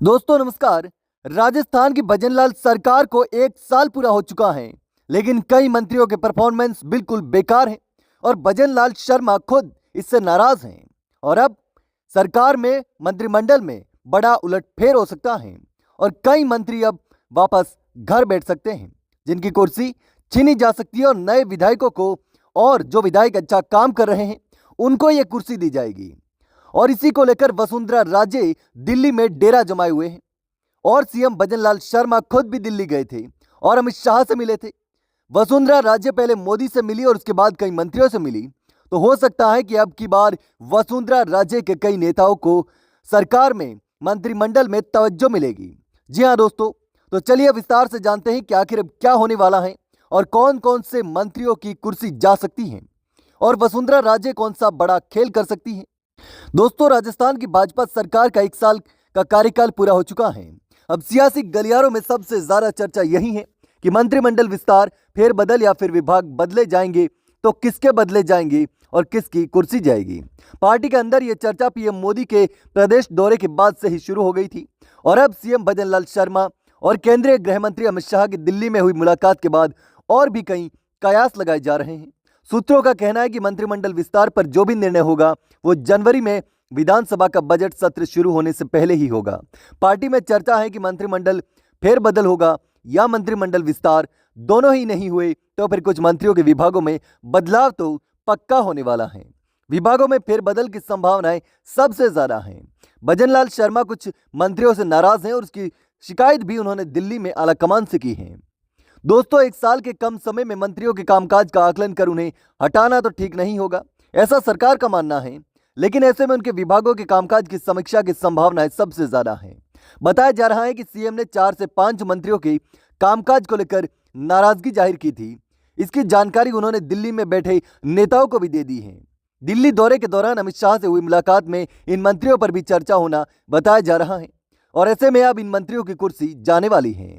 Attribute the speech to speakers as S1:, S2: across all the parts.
S1: दोस्तों नमस्कार। राजस्थान की भजनलाल सरकार को 1 साल पूरा हो चुका है, लेकिन कई मंत्रियों के परफॉर्मेंस बिल्कुल बेकार हैं और भजनलाल शर्मा खुद इससे नाराज हैं। और अब सरकार में मंत्रिमंडल में बड़ा उलटफेर हो सकता है और कई मंत्री अब वापस घर बैठ सकते हैं, जिनकी कुर्सी छीनी जा सकती है और नए विधायकों को और जो विधायक अच्छा काम कर रहे हैं उनको ये कुर्सी दी जाएगी। और इसी को लेकर वसुंधरा राजे दिल्ली में डेरा जमाए हुए हैं और सीएम भजनलाल शर्मा खुद भी दिल्ली गए थे और अमित शाह से मिले थे। वसुंधरा राजे पहले मोदी से मिली और उसके बाद कई मंत्रियों से मिली, तो हो सकता है कि अब की बार वसुंधरा राजे के कई नेताओं को सरकार में मंत्रिमंडल में तवज्जो मिलेगी। जी हाँ दोस्तों, तो चलिए विस्तार से जानते हैं कि आखिर अब क्या होने वाला है और कौन कौन से मंत्रियों की कुर्सी जा सकती है और वसुंधरा राजे कौन सा बड़ा खेल कर सकती है। दोस्तों, राजस्थान की भाजपा सरकार का 1 साल का कार्यकाल पूरा हो चुका है। अब सियासी गलियारों में सबसे ज्यादा चर्चा यही है कि मंत्रिमंडल विस्तार, फेरबदल या फिर विभाग बदले जाएंगे, तो किसके बदले जाएंगे और किसकी कुर्सी जाएगी। पार्टी के अंदर यह चर्चा पीएम मोदी के प्रदेश दौरे के बाद से ही शुरू हो गई थी और अब सीएम भजनलाल शर्मा और केंद्रीय गृह मंत्री अमित शाह की दिल्ली में हुई मुलाकात के बाद और भी कई कयास लगाए जा रहे हैं। सूत्रों का कहना है कि मंत्रिमंडल विस्तार पर जो भी निर्णय होगा वो जनवरी में विधानसभा का बजट सत्र शुरू होने से पहले ही होगा। पार्टी में चर्चा है कि मंत्रिमंडल फेरबदल होगा या मंत्रिमंडल विस्तार, दोनों ही नहीं हुए तो फिर कुछ मंत्रियों के विभागों में बदलाव तो पक्का होने वाला है। विभागों में फेरबदल की संभावनाएं सबसे ज्यादा हैं। भजनलाल शर्मा कुछ मंत्रियों से नाराज हैं और उसकी शिकायत भी उन्होंने दिल्ली में आलाकमान से की है। दोस्तों, 1 साल के कम समय में मंत्रियों के कामकाज का आकलन कर उन्हें हटाना तो ठीक नहीं होगा, ऐसा सरकार का मानना है। लेकिन ऐसे में उनके विभागों के कामकाज की समीक्षा की संभावनाएं सबसे ज्यादा है। बताया जा रहा है कि सीएम ने 4 से 5 मंत्रियों के कामकाज को लेकर नाराजगी जाहिर की थी। इसकी जानकारी उन्होंने दिल्ली में बैठे नेताओं को भी दे दी है। दिल्ली दौरे के दौरान अमित शाह से हुई मुलाकात में इन मंत्रियों पर भी चर्चा होना बताया जा रहा है और ऐसे में अब इन मंत्रियों की कुर्सी जाने वाली है।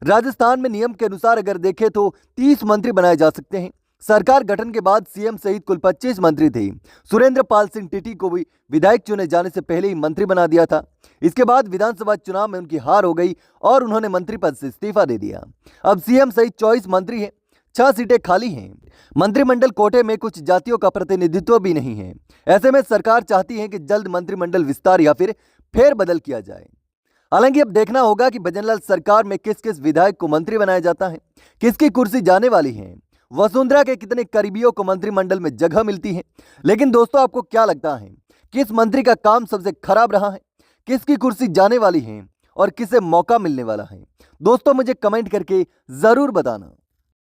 S1: राजस्थान में नियम के अनुसार अगर देखें तो 30 मंत्री बनाए जा सकते हैं। सरकार गठन के बाद सीएम सहित कुल 25 मंत्री थे। सुरेंद्र पाल सिंह टीटी को भी विधायक चुने जाने से पहले ही मंत्री बना दिया था। इसके बाद विधानसभा चुनाव में उनकी हार हो गई और उन्होंने मंत्री पद से इस्तीफा दे दिया। अब सीएम सहित 24 मंत्री हैं, 6 सीटें खाली हैं। मंत्रिमंडल कोटे में कुछ जातियों का प्रतिनिधित्व भी नहीं है। ऐसे में सरकार चाहती है कि जल्द मंत्रिमंडल विस्तार या फिर फेरबदल किया जाए। हालांकि अब देखना होगा कि भजनलाल सरकार में किस किस विधायक को मंत्री बनाया जाता है, किसकी कुर्सी जाने वाली है, वसुंधरा के कितने करीबियों को मंत्रिमंडल में जगह मिलती है। लेकिन दोस्तों, आपको क्या लगता है, किस मंत्री का काम सबसे खराब रहा है, किसकी कुर्सी जाने वाली है और किसे मौका मिलने वाला है? दोस्तों, मुझे कमेंट करके जरूर बताना।